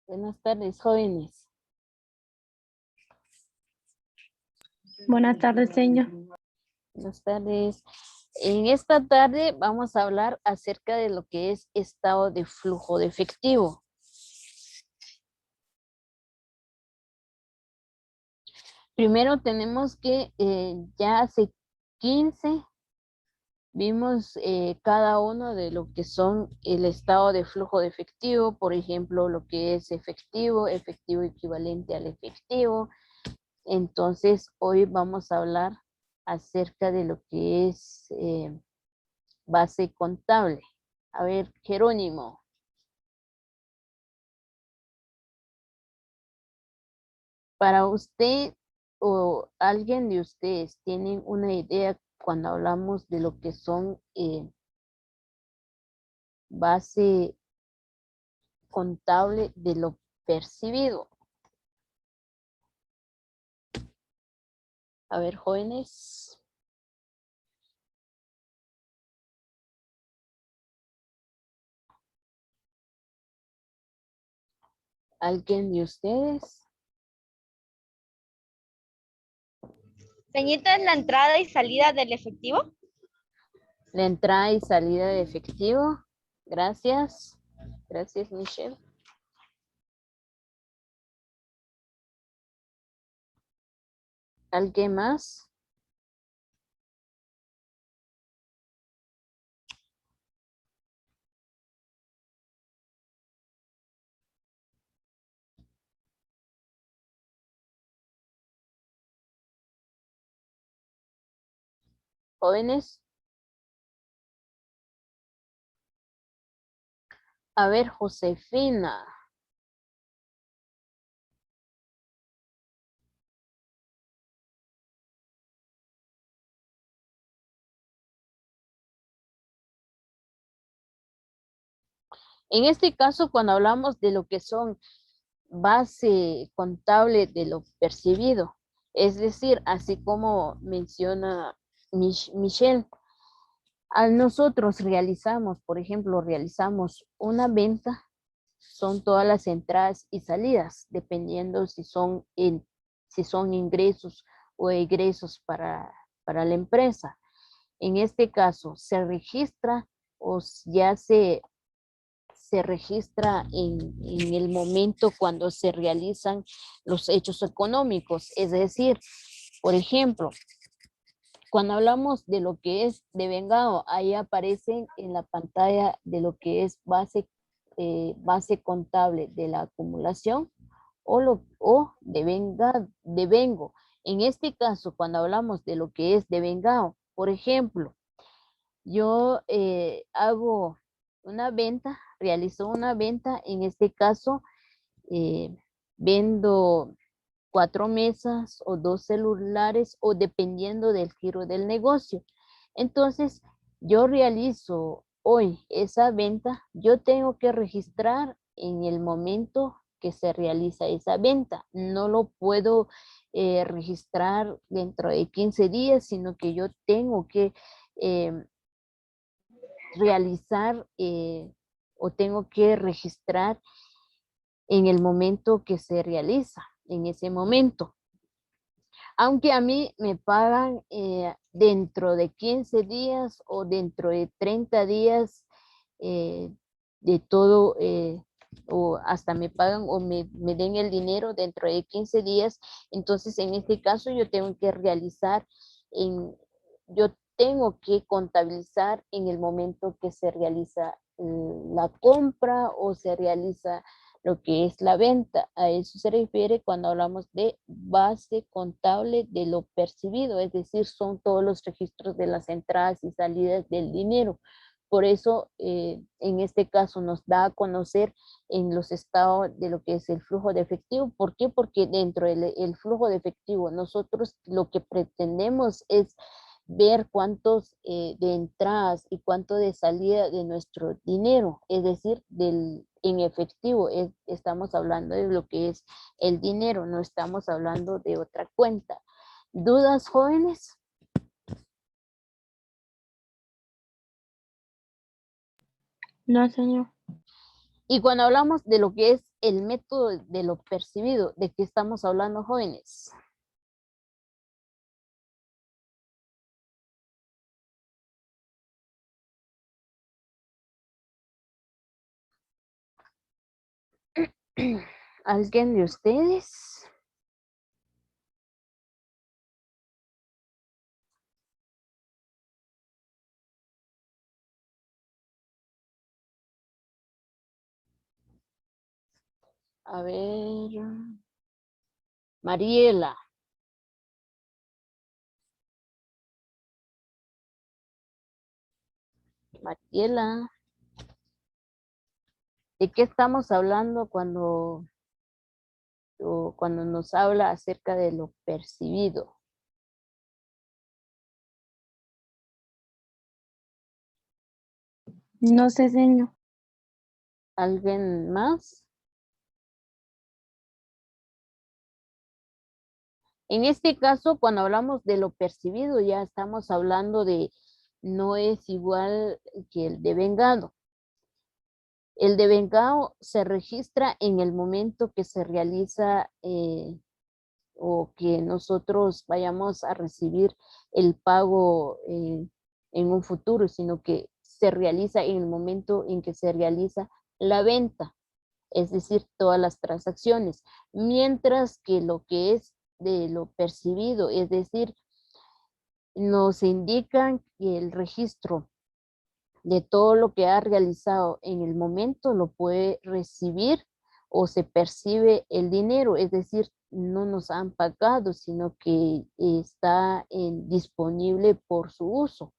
Buenas tardes, jóvenes. Buenas tardes, señor. Buenas tardes. En esta tarde vamos a hablar acerca de lo que es estado de flujo de efectivo. Primero tenemos que ya hace 15 vimos cada uno de lo que son el estado de flujo de efectivo, por ejemplo, lo que es efectivo, efectivo equivalente al efectivo. Entonces, hoy vamos a hablar acerca de lo que es base contable. A ver, Jerónimo. Para usted o alguien de ustedes tienen una idea cuando hablamos de lo que son base contable de lo percibido. A ver, jóvenes. ¿Alguien de ustedes? Señorita, ¿es la entrada y salida del efectivo? La entrada y salida de efectivo. Gracias. Gracias, Michelle. ¿Alguien más? ¿Jóvenes? A ver, Josefina. En este caso, cuando hablamos de lo que son base contable de lo percibido, es decir, así como menciona Michelle, al nosotros realizamos, por ejemplo, realizamos una venta, son todas las entradas y salidas, dependiendo si son ingresos o egresos para la empresa. En este caso, se registra o ya se registra en el momento cuando se realizan los hechos económicos. Es decir, por ejemplo, cuando hablamos de lo que es devengado, ahí aparecen en la pantalla de lo que es base contable de la acumulación o devengo. En este caso, cuando hablamos de lo que es devengado, por ejemplo, yo hago una venta, realizo una venta, en este caso vendo 4 mesas o 2 celulares o dependiendo del giro del negocio. Entonces, yo realizo hoy esa venta, yo tengo que registrar en el momento que se realiza esa venta. No lo puedo registrar dentro de 15 días, sino que yo tengo que realizar o tengo que registrar en el momento que se realiza, en ese momento. Aunque a mí me pagan dentro de 15 días o dentro de 30 días de todo, o hasta me pagan o me den el dinero dentro de 15 días, entonces en este caso yo tengo que realizar, yo tengo que contabilizar en el momento que se realiza la compra o se realiza lo que es la venta. A eso se refiere cuando hablamos de base contable de lo percibido, es decir, son todos los registros de las entradas y salidas del dinero. Por eso, en este caso, nos da a conocer en los estados de lo que es el flujo de efectivo. ¿Por qué? Porque dentro del flujo de efectivo, nosotros lo que pretendemos es ver cuántos de entradas y cuánto de salida de nuestro dinero, es decir, en efectivo, estamos hablando de lo que es el dinero, no estamos hablando de otra cuenta. ¿Dudas, jóvenes? No, señor. Y cuando hablamos de lo que es el método de lo percibido, ¿de qué estamos hablando, jóvenes? ¿Alguien de ustedes? A ver, Mariela. Mariela, ¿de qué estamos hablando cuando nos habla acerca de lo percibido? No sé, señor. ¿Alguien más? En este caso, cuando hablamos de lo percibido, ya estamos hablando de no es igual que el devengado. El devengado se registra en el momento que se realiza o que nosotros vayamos a recibir el pago en un futuro, sino que se realiza en el momento en que se realiza la venta, es decir, todas las transacciones, mientras que lo que es de lo percibido, es decir, nos indican que el registro de todo lo que ha realizado en el momento lo puede recibir o se percibe el dinero, es decir, no nos han pagado, sino que está disponible por su uso.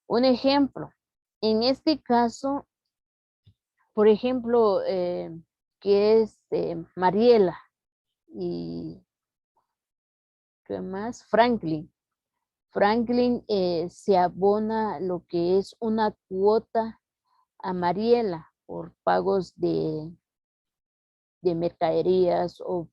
Un ejemplo, en este caso, por ejemplo, que es Mariela y ¿qué más? Franklin. Franklin se abona lo que es una cuota a Mariela por pagos de mercaderías o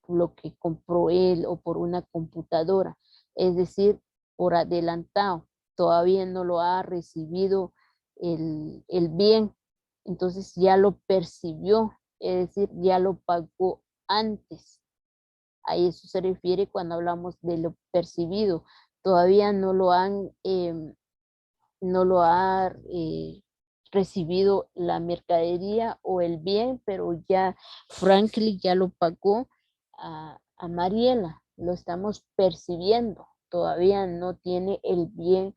lo que compró él o por una computadora, es decir, por adelantado, todavía no lo ha recibido el bien, entonces ya lo percibió, es decir, ya lo pagó antes. A eso se refiere cuando hablamos de lo percibido. Todavía no lo ha recibido la mercadería o el bien, pero ya Franklin ya lo pagó a Mariela, lo estamos percibiendo. Todavía no tiene el bien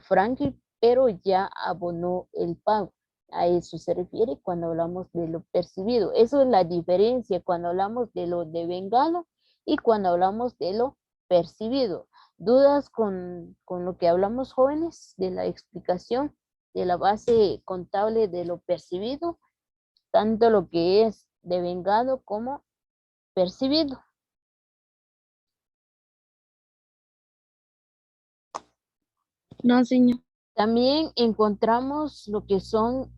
Franklin, pero ya abonó el pago. A eso se refiere cuando hablamos de lo percibido. Eso es la diferencia cuando hablamos de lo devengado y cuando hablamos de lo percibido. ¿Dudas con lo que hablamos, jóvenes, de la explicación de la base contable de lo percibido, tanto lo que es devengado como percibido? No, señor. También encontramos lo que son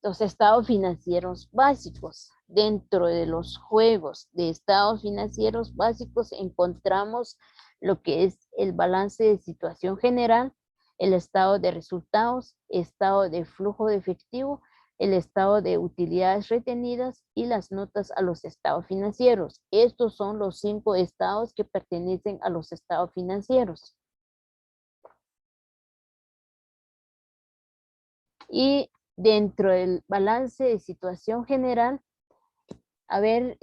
los estados financieros básicos. Dentro de los juegos de estados financieros básicos encontramos lo que es el balance de situación general, el estado de resultados, estado de flujo de efectivo, el estado de utilidades retenidas y las notas a los estados financieros. Estos son los 5 estados que pertenecen a los estados financieros. Y dentro del balance de situación general, a ver,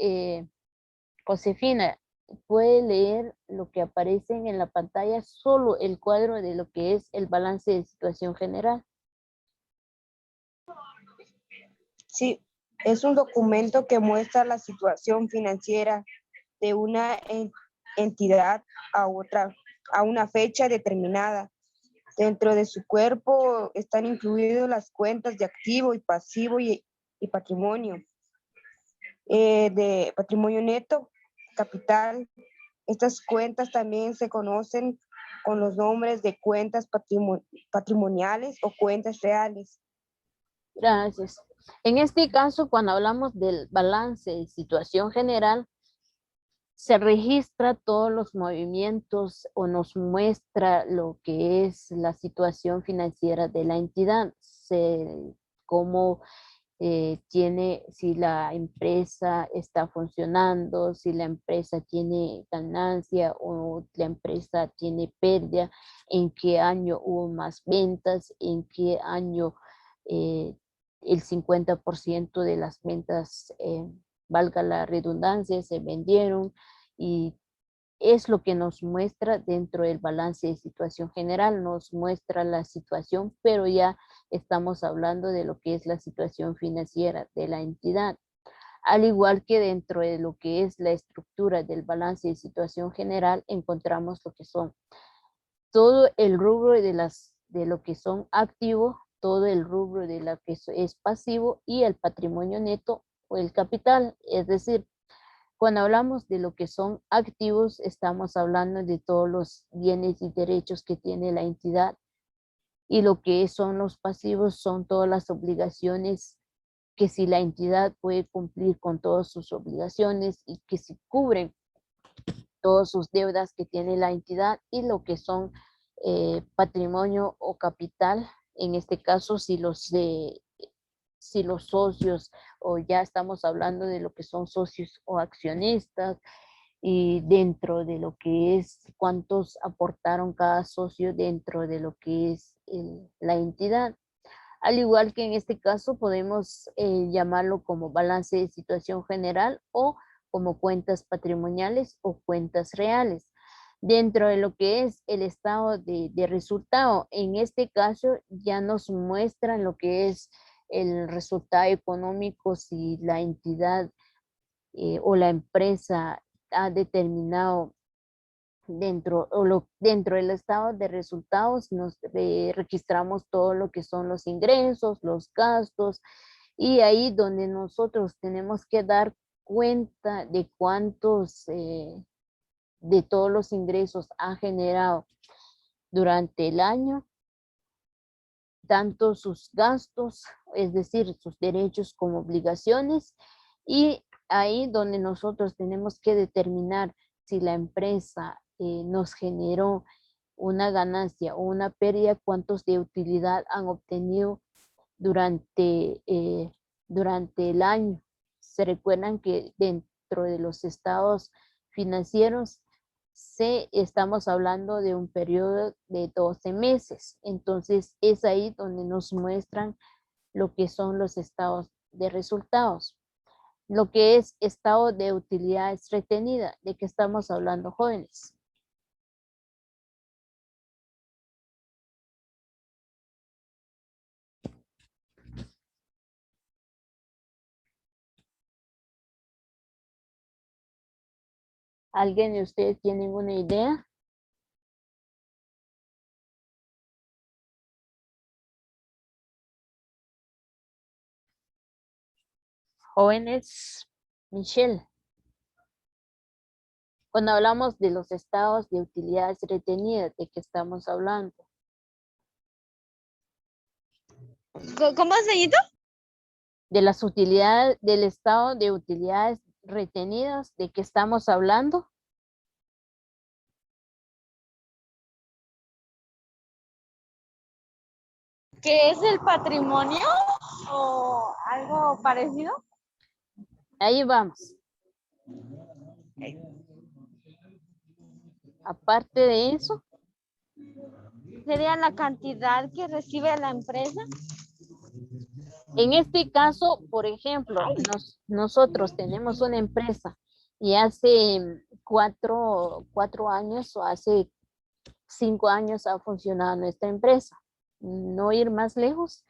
Josefina, puede leer lo que aparece en la pantalla, solo el cuadro de lo que es el balance de situación general. Sí, es un documento que muestra la situación financiera de una entidad a otra, a una fecha determinada. Dentro de su cuerpo están incluidas las cuentas de activo y pasivo y patrimonio, de patrimonio neto, capital. Estas cuentas también se conocen con los nombres de cuentas patrimoniales o cuentas reales. Gracias. En este caso, cuando hablamos del balance de situación general, se registra todos los movimientos o nos muestra lo que es la situación financiera de la entidad. Se cómo tiene, si la empresa está funcionando, si la empresa tiene ganancia o la empresa tiene pérdida, en qué año hubo más ventas, en qué año el 50% de las ventas, valga la redundancia, se vendieron, y es lo que nos muestra dentro del balance de situación general, nos muestra la situación, pero ya estamos hablando de lo que es la situación financiera de la entidad. Al igual que dentro de lo que es la estructura del balance de situación general, encontramos lo que son todo el rubro de lo que son activos, todo el rubro de lo que es pasivo y el patrimonio neto o el capital. Es decir, cuando hablamos de lo que son activos, estamos hablando de todos los bienes y derechos que tiene la entidad, y lo que son los pasivos son todas las obligaciones que si la entidad puede cumplir con todas sus obligaciones y que si cubren todas sus deudas que tiene la entidad, y lo que son patrimonio o capital, en este caso si los socios, o ya estamos hablando de lo que son socios o accionistas, y dentro de lo que es cuántos aportaron cada socio dentro de lo que es la entidad. Al igual que en este caso podemos llamarlo como balance de situación general o como cuentas patrimoniales o cuentas reales. Dentro de lo que es el estado de resultado, en este caso ya nos muestran lo que es el resultado económico, si la entidad o la empresa ha determinado dentro del estado de resultados, nos registramos todo lo que son los ingresos, los gastos, y ahí donde nosotros tenemos que dar cuenta de cuántos, de todos los ingresos ha generado durante el año, tanto sus gastos, es decir, sus derechos como obligaciones, y ahí donde nosotros tenemos que determinar si la empresa nos generó una ganancia o una pérdida, cuántos de utilidad han obtenido durante el año. Se recuerdan que dentro de los estados financieros estamos hablando de un periodo de 12 meses. Entonces es ahí donde nos muestran lo que son los estados de resultados. Lo que es estado de utilidades retenida, ¿de qué estamos hablando, jóvenes? ¿Alguien de ustedes tiene una idea? Jóvenes, Michelle. Cuando hablamos de los estados de utilidades retenidas, ¿de qué estamos hablando? ¿Cómo, señorito? De las utilidades, del estado de utilidades retenidas, ¿de qué estamos hablando? ¿Qué es el patrimonio o algo parecido? Ahí vamos. Aparte de eso, ¿Sería la cantidad que recibe la empresa? en este caso, por ejemplo, nosotros tenemos una empresa y hace 4 años o hace 5 años ha funcionado nuestra empresa. No ir más lejos,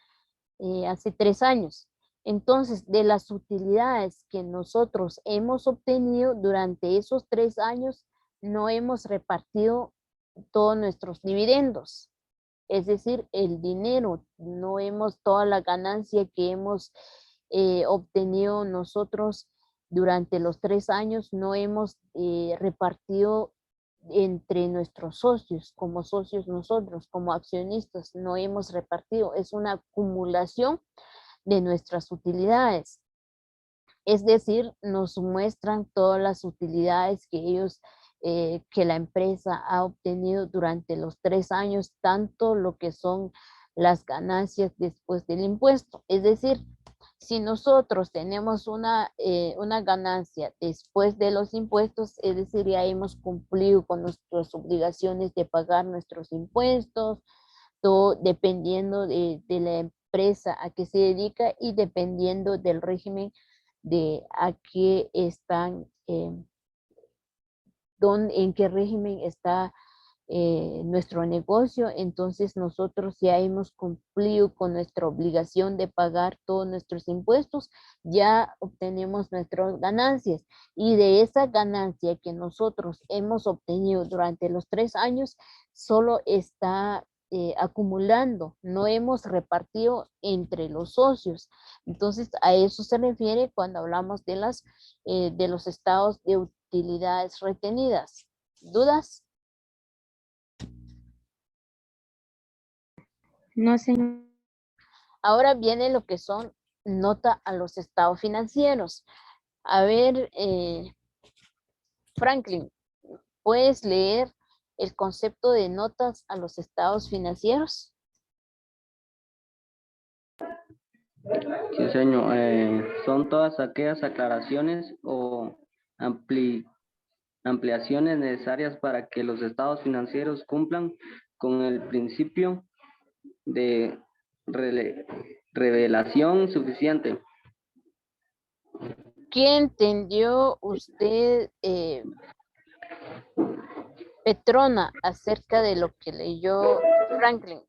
hace 3 años. Entonces, de las utilidades que nosotros hemos obtenido durante esos 3 años, no hemos repartido todos nuestros dividendos. Es decir, el dinero, no hemos, toda la ganancia que hemos obtenido nosotros durante los 3 años, no hemos repartido entre nuestros socios nosotros, como accionistas, no hemos repartido. Es una acumulación de nuestras utilidades. Es decir, nos muestran todas las utilidades que ellos, que la empresa ha obtenido durante los 3 años, tanto lo que son las ganancias después del impuesto. Es decir, si nosotros tenemos una ganancia después de los impuestos, es decir, ya hemos cumplido con nuestras obligaciones de pagar nuestros impuestos, todo dependiendo de la empresa a que se dedica y dependiendo del régimen de a qué están, en qué régimen está nuestro negocio. Entonces nosotros ya hemos cumplido con nuestra obligación de pagar todos nuestros impuestos, ya obtenemos nuestras ganancias, y de esa ganancia que nosotros hemos obtenido durante los 3 años, solo está acumulando, no hemos repartido entre los socios. Entonces a eso se refiere cuando hablamos de los estados de utilidades retenidas. ¿Dudas? No, señor. Ahora viene lo que son nota a los estados financieros. A ver, Franklin, ¿puedes leer el concepto de notas a los estados financieros? Sí, señor. Son todas aquellas aclaraciones o ampliaciones necesarias para que los estados financieros cumplan con el principio de revelación suficiente. ¿Qué entendió usted, Petrona, acerca de lo que leyó Franklin?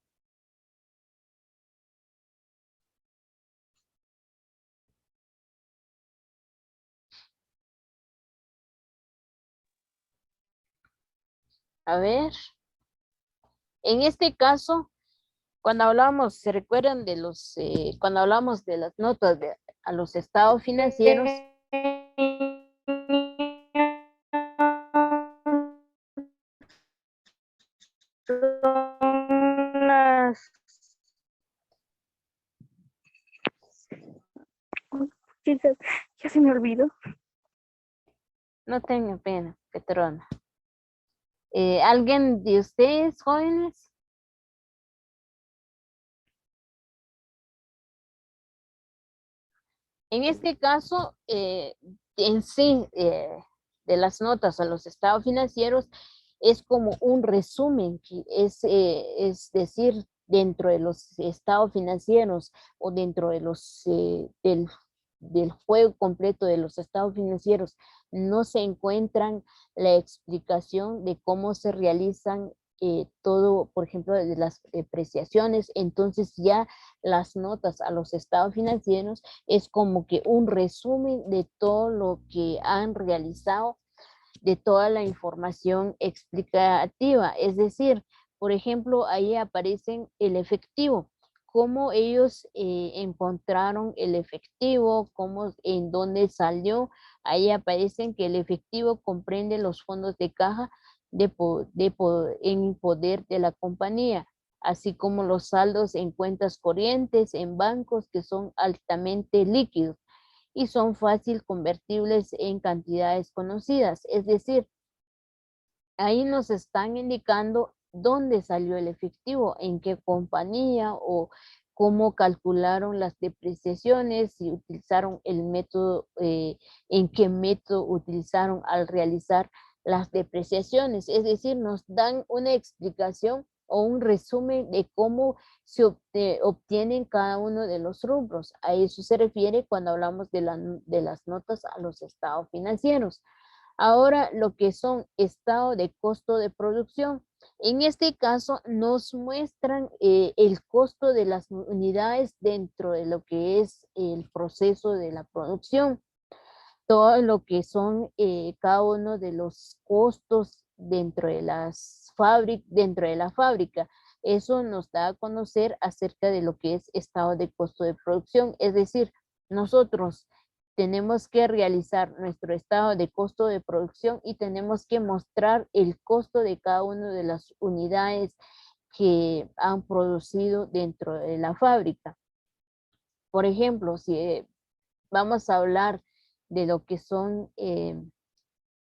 A ver, en este caso, cuando hablamos, ¿se recuerdan de cuando hablamos de las notas a los estados financieros? Las... Chicas, ya se me olvidó. No tenga pena, Petrona. ¿Alguien de ustedes, jóvenes? En este caso, en sí, de las notas a los estados financieros, es como un resumen, que es decir, dentro de los estados financieros o dentro de del juego completo de los estados financieros, no se encuentran la explicación de cómo se realizan todo, por ejemplo, de las depreciaciones. Entonces ya las notas a los estados financieros es como que un resumen de todo lo que han realizado, de toda la información explicativa. Es decir, por ejemplo, ahí aparecen el efectivo, cómo ellos encontraron el efectivo, en dónde salió. Ahí aparecen que el efectivo comprende los fondos de caja en poder de la compañía, así como los saldos en cuentas corrientes en bancos que son altamente líquidos y son fácil convertibles en cantidades conocidas. Es decir, ahí nos están indicando dónde salió el efectivo, en qué compañía o cómo calcularon las depreciaciones, si utilizaron el método, en qué método utilizaron al realizar las depreciaciones. Es decir, nos dan una explicación o un resumen de cómo se obtienen cada uno de los rubros. A eso se refiere cuando hablamos de las notas a los estados financieros. Ahora, lo que son estado de costo de producción. En este caso, nos muestran el costo de las unidades dentro de lo que es el proceso de la producción. Todo lo que son cada uno de los costos dentro de dentro de la fábrica. Eso nos da a conocer acerca de lo que es estado de costo de producción. Es decir, nosotros tenemos que realizar nuestro estado de costo de producción y tenemos que mostrar el costo de cada una de las unidades que han producido dentro de la fábrica. Por ejemplo, si vamos a hablar de lo que son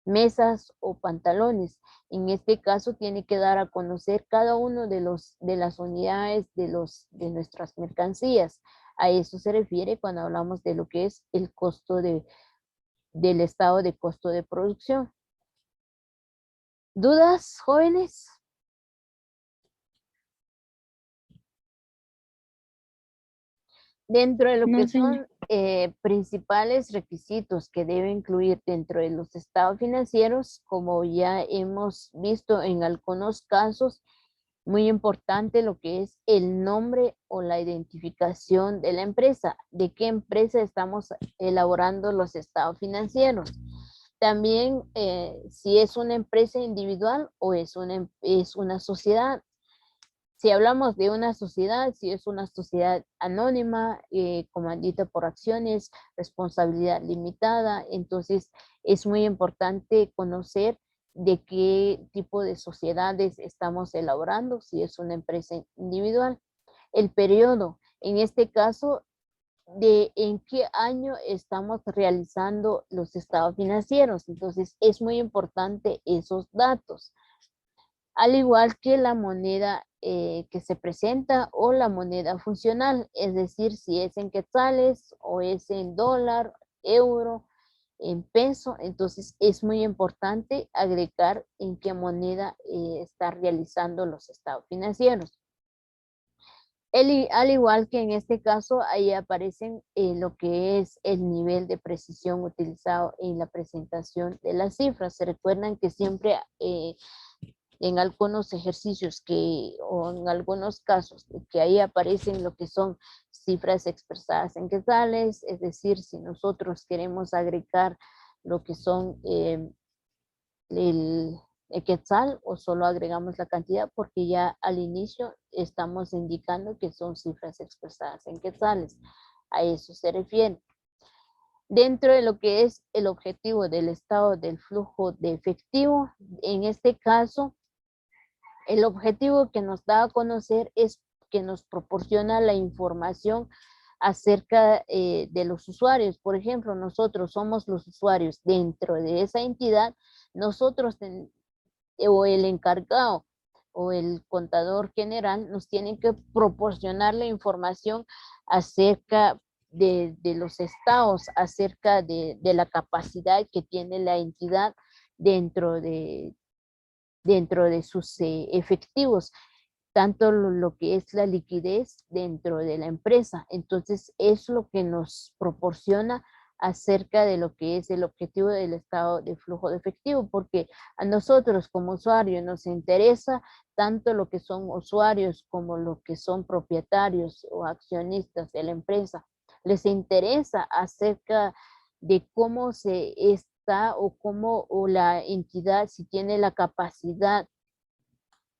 mesas o pantalones. En este caso tiene que dar a conocer cada uno de las unidades de nuestras mercancías. A eso se refiere cuando hablamos de lo que es el costo del estado de costo de producción. ¿Dudas, jóvenes? Dentro de lo No, que señor. son principales requisitos que debe incluir dentro de los estados financieros, como ya hemos visto en algunos casos, muy importante lo que es el nombre o la identificación de la empresa, de qué empresa estamos elaborando los estados financieros. También si es una empresa individual o es una sociedad. Si hablamos de una sociedad, si es una sociedad anónima, comandita por acciones, responsabilidad limitada, entonces es muy importante conocer de qué tipo de sociedades estamos elaborando, si es una empresa individual. El periodo, en este caso, de en qué año estamos realizando los estados financieros. Entonces es muy importante esos datos, al igual que la moneda que se presenta o la moneda funcional, es decir, si es en quetzales o es en dólar, euro, en peso. Entonces es muy importante agregar en qué moneda está realizando los estados financieros. Al igual que en este caso, ahí aparecen lo que es el nivel de precisión utilizado en la presentación de las cifras. Se recuerdan que siempre en algunos ejercicios o en algunos casos que ahí aparecen lo que son cifras expresadas en quetzales, es decir, si nosotros queremos agregar lo que son el quetzal, o solo agregamos la cantidad, porque ya al inicio estamos indicando que son cifras expresadas en quetzales. A eso se refiere. Dentro de lo que es el objetivo del estado del flujo de efectivo, en este caso, el objetivo que nos da a conocer es que nos proporciona la información acerca de los usuarios. Por ejemplo, nosotros somos los usuarios dentro de esa entidad, nosotros o el encargado o el contador general nos tienen que proporcionar la información acerca de los estados, acerca de la capacidad que tiene la entidad dentro de sus efectivos, tanto lo que es la liquidez dentro de la empresa. Entonces, es lo que nos proporciona acerca de lo que es el objetivo del estado de flujo de efectivo, porque a nosotros como usuarios nos interesa tanto lo que son usuarios como lo que son propietarios o accionistas de la empresa. Les interesa acerca de cómo se está o cómo o la entidad, si tiene la capacidad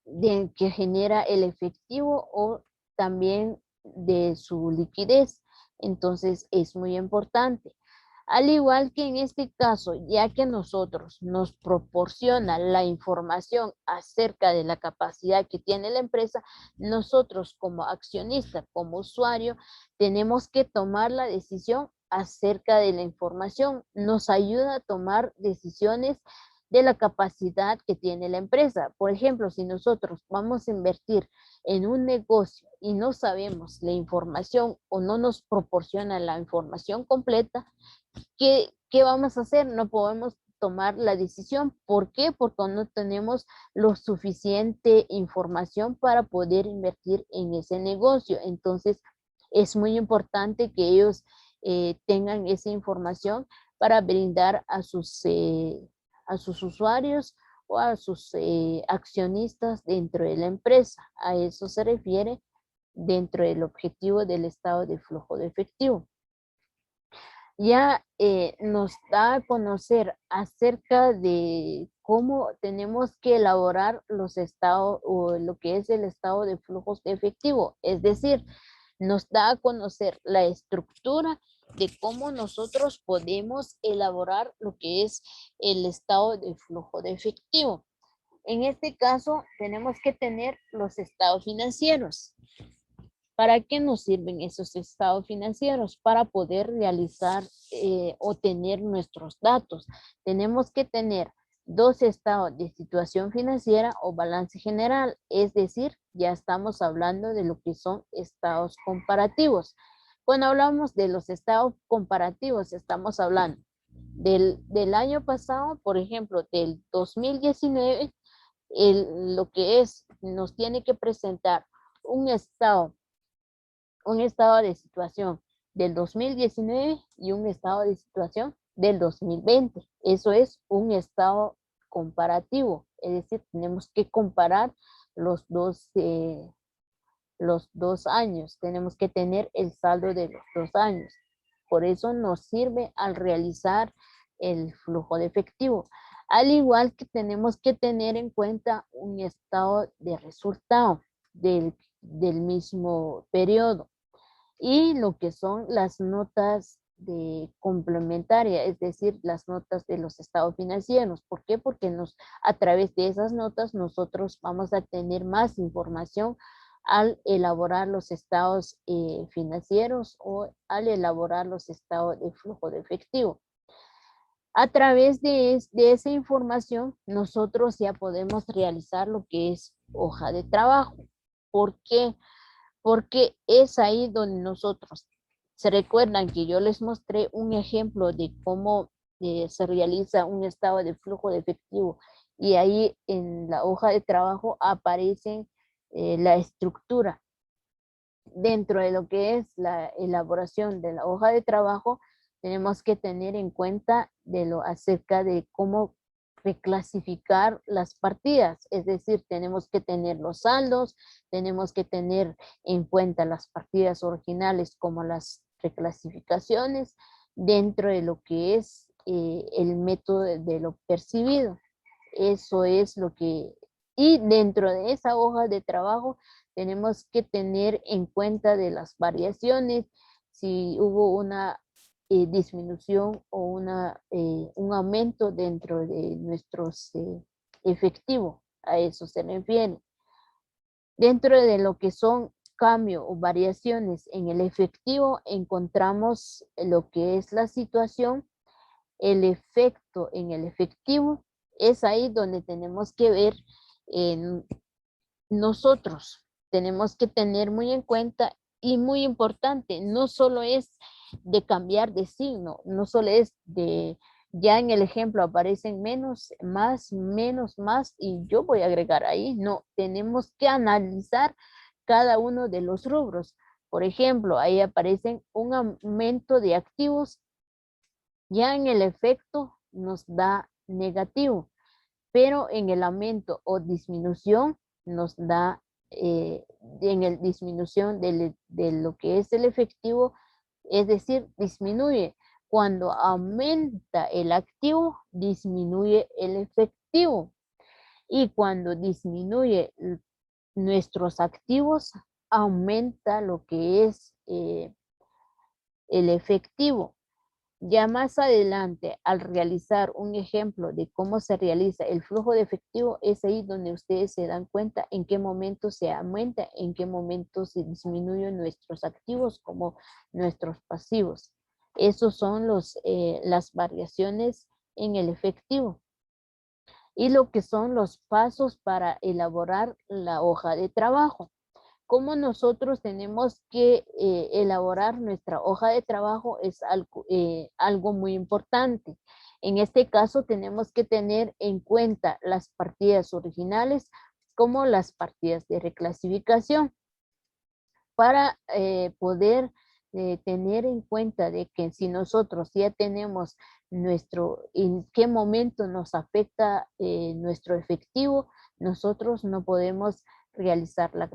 de que genera el efectivo o también de su liquidez. Entonces es muy importante. Al igual que en este caso, ya que nosotros nos proporciona la información acerca de la capacidad que tiene la empresa, nosotros como accionista, como usuario, tenemos que tomar la decisión acerca de la información. Nos ayuda a tomar decisiones de la capacidad que tiene la empresa. Por ejemplo, si nosotros vamos a invertir en un negocio y no sabemos la información o no nos proporciona la información completa, ¿qué vamos a hacer? No podemos tomar la decisión. ¿Por qué? Porque no tenemos lo suficiente información para poder invertir en ese negocio. Entonces, es muy importante que ellos tengan esa información para brindar a sus usuarios o a sus accionistas dentro de la empresa. A eso se refiere dentro del objetivo del estado de flujo de efectivo. Ya nos da a conocer acerca de cómo tenemos que elaborar los estados o lo que es el estado de flujos de efectivo. Es decir, nos da a conocer la estructura de cómo nosotros podemos elaborar lo que es el estado de flujo de efectivo. En este caso, tenemos que tener los estados financieros. ¿Para qué nos sirven esos estados financieros? Para poder realizar o tener nuestros datos. Tenemos que tener 2 estados de situación financiera o balance general, es decir, ya estamos hablando de lo que son estados comparativos. Cuando hablamos de los estados comparativos, estamos hablando del año pasado, por ejemplo, del 2019, lo que es, nos tiene que presentar un estado de situación del 2019 y un estado de situación del 2020. Eso es un estado comparativo, es decir, tenemos que comparar los dos años, tenemos que tener el saldo de los 2 años. Por eso nos sirve al realizar el flujo de efectivo. Al igual que tenemos que tener en cuenta un estado de resultado del mismo periodo y lo que son las notas de complementaria, es decir, las notas de los estados financieros. ¿Por qué? Porque a través de esas notas nosotros vamos a tener más información al elaborar los estados financieros o al elaborar los estados de flujo de efectivo. A través de esa información, nosotros ya podemos realizar lo que es hoja de trabajo. ¿Por qué? Porque es ahí donde nosotros, se recuerdan que yo les mostré un ejemplo de cómo se realiza un estado de flujo de efectivo y ahí en la hoja de trabajo aparece la estructura. Dentro de lo que es la elaboración de la hoja de trabajo, tenemos que tener en cuenta acerca de cómo reclasificar las partidas, es decir, tenemos que tener los saldos, tenemos que tener en cuenta las partidas originales como las reclasificaciones dentro de lo que es el método de lo percibido. Eso es lo que, y dentro de esa hoja de trabajo tenemos que tener en cuenta de las variaciones, si hubo una disminución o un aumento dentro de nuestros efectivos, a eso se refiere. Dentro de lo que son cambios o variaciones en el efectivo, encontramos lo que es la situación, el efecto en el efectivo, es ahí donde tenemos que ver nosotros. Tenemos que tener muy en cuenta y muy importante, no solo es de cambiar de signo, no solo es de, ya en el ejemplo aparecen menos, más, menos, más, y yo voy a agregar ahí, no, tenemos que analizar cada uno de los rubros. Por ejemplo, ahí aparecen un aumento de activos, ya en el efecto nos da negativo, pero en el aumento o disminución nos da, en el disminución de lo que es el efectivo, es decir, disminuye. Cuando aumenta el activo, disminuye el efectivo. Y cuando disminuye nuestros activos, aumenta lo que es el efectivo. Ya más adelante, al realizar un ejemplo de cómo se realiza el flujo de efectivo, es ahí donde ustedes se dan cuenta en qué momento se aumenta, en qué momento se disminuyen nuestros activos como nuestros pasivos. Esos son las variaciones en el efectivo. Y lo que son los pasos para elaborar la hoja de trabajo. Cómo nosotros tenemos que elaborar nuestra hoja de trabajo es algo muy importante. En este caso tenemos que tener en cuenta las partidas originales como las partidas de reclasificación para poder tener en cuenta de que si nosotros ya tenemos en qué momento nos afecta nuestro efectivo, nosotros no podemos realizar la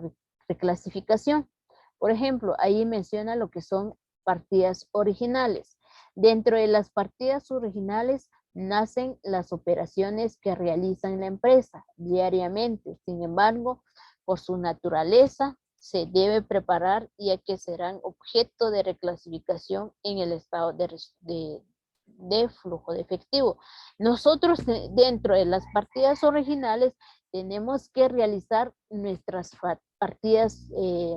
reclasificación. Por ejemplo, ahí menciona lo que son partidas originales. Dentro de las partidas originales nacen las operaciones que realizan la empresa diariamente. Sin embargo, por su naturaleza, se debe preparar ya que serán objeto de reclasificación en el estado de flujo de efectivo. Nosotros dentro de las partidas originales tenemos que realizar nuestras partidas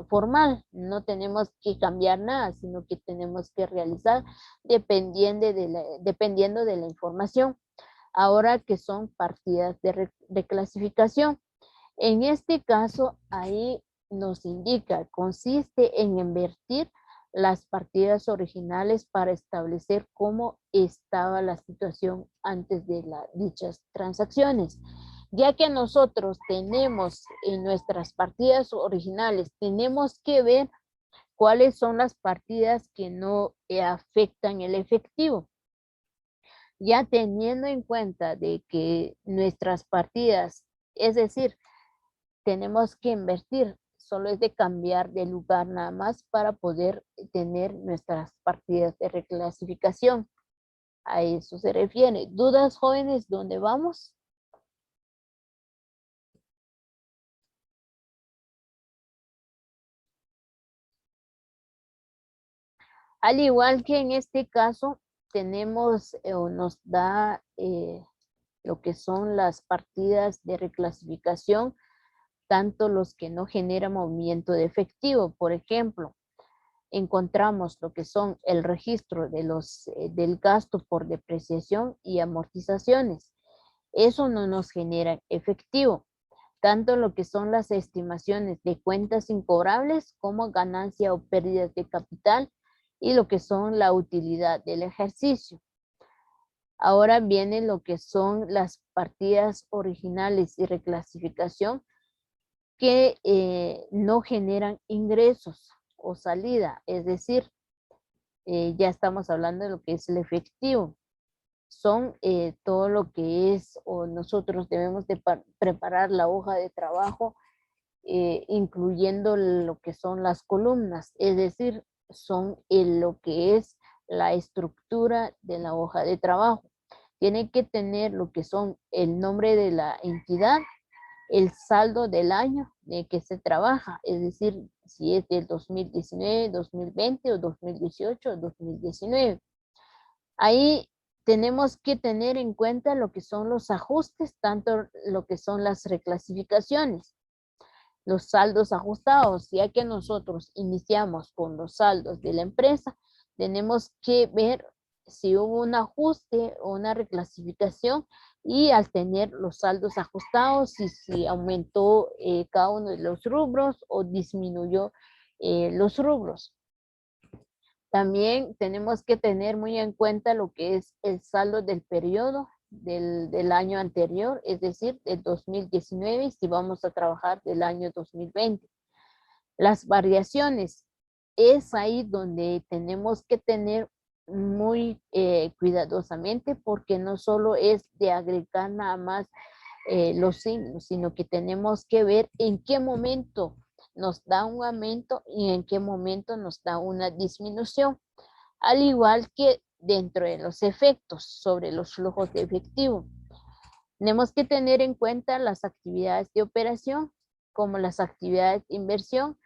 formal. No tenemos que cambiar nada, sino que tenemos que realizar dependiendo de la información. Ahora que son partidas de clasificación. En este caso, ahí nos indica, consiste en invertir las partidas originales para establecer cómo estaba la situación antes de dichas transacciones. Ya que nosotros tenemos en nuestras partidas originales, tenemos que ver cuáles son las partidas que no afectan el efectivo. Ya teniendo en cuenta de que nuestras partidas, es decir, tenemos que invertir, solo es de cambiar de lugar nada más para poder tener nuestras partidas de reclasificación. A eso se refiere. ¿Dudas, jóvenes? ¿Dónde vamos? Al igual que en este caso, tenemos o nos da lo que son las partidas de reclasificación, tanto los que no generan movimiento de efectivo. Por ejemplo, encontramos lo que son el registro de del gasto por depreciación y amortizaciones. Eso no nos genera efectivo. Tanto lo que son las estimaciones de cuentas incobrables como ganancia o pérdidas de capital y lo que son la utilidad del ejercicio. Ahora viene lo que son las partidas originales y reclasificación que no generan ingresos o salida, es decir, ya estamos hablando de lo que es el efectivo. Son todo lo que es, o nosotros debemos de preparar la hoja de trabajo, incluyendo lo que son las columnas, es decir, son lo que es la estructura de la hoja de trabajo. Tiene que tener lo que son el nombre de la entidad, el saldo del año de que se trabaja, es decir, si es del 2019, 2020 o 2018 o 2019. Ahí tenemos que tener en cuenta lo que son los ajustes, tanto lo que son las reclasificaciones, los saldos ajustados, ya que nosotros iniciamos con los saldos de la empresa, tenemos que ver si hubo un ajuste o una reclasificación y al tener los saldos ajustados y si aumentó cada uno de los rubros o disminuyó los rubros. También tenemos que tener muy en cuenta lo que es el saldo del periodo del año anterior, es decir, del 2019, si vamos a trabajar del año 2020. Las variaciones, es ahí donde tenemos que tener muy cuidadosamente, porque no solo es de agregar nada más los signos, sino que tenemos que ver en qué momento nos da un aumento y en qué momento nos da una disminución. Al igual que dentro de los efectos sobre los flujos de efectivo. Tenemos que tener en cuenta las actividades de operación, como las actividades de inversión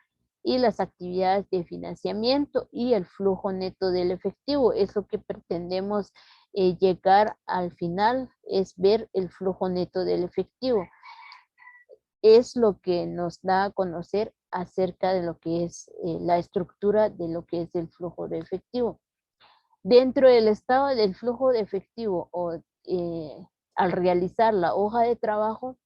y las actividades de financiamiento y el flujo neto del efectivo. Es lo que pretendemos llegar al final, es ver el flujo neto del efectivo. Es lo que nos da a conocer acerca de lo que es la estructura de lo que es el flujo de efectivo. Dentro del estado del flujo de efectivo o al realizar la hoja de trabajo,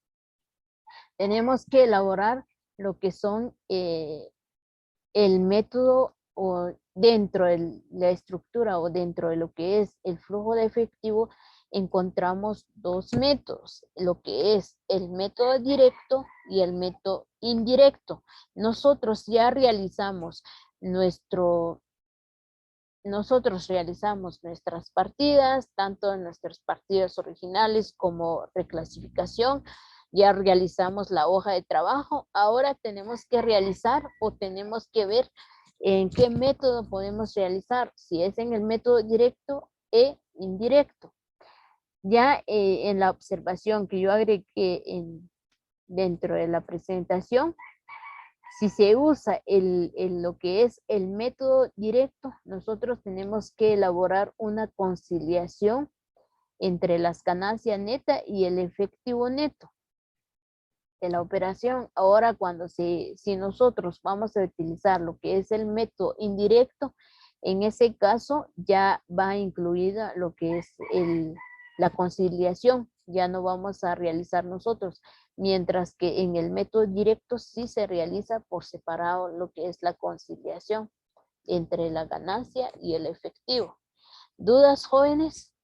tenemos que elaborar lo que son el método o dentro de la estructura o dentro de lo que es el flujo de efectivo, encontramos dos métodos, lo que es el método directo y el método indirecto. Nosotros ya realizamos nuestras partidas, tanto en nuestras partidas originales como reclasificación. Ya realizamos la hoja de trabajo. Ahora tenemos que realizar o tenemos que ver en qué método podemos realizar, si es en el método directo e indirecto. Ya en la observación que yo agregué dentro de la presentación, si se usa lo que es el método directo, nosotros tenemos que elaborar una conciliación entre las ganancias netas y el efectivo neto. de la operación. Ahora si nosotros vamos a utilizar lo que es el método indirecto, en ese caso ya va incluida lo que es la conciliación, ya no vamos a realizar nosotros, mientras que en el método directo sí se realiza por separado lo que es la conciliación entre la ganancia y el efectivo. ¿Dudas, jóvenes?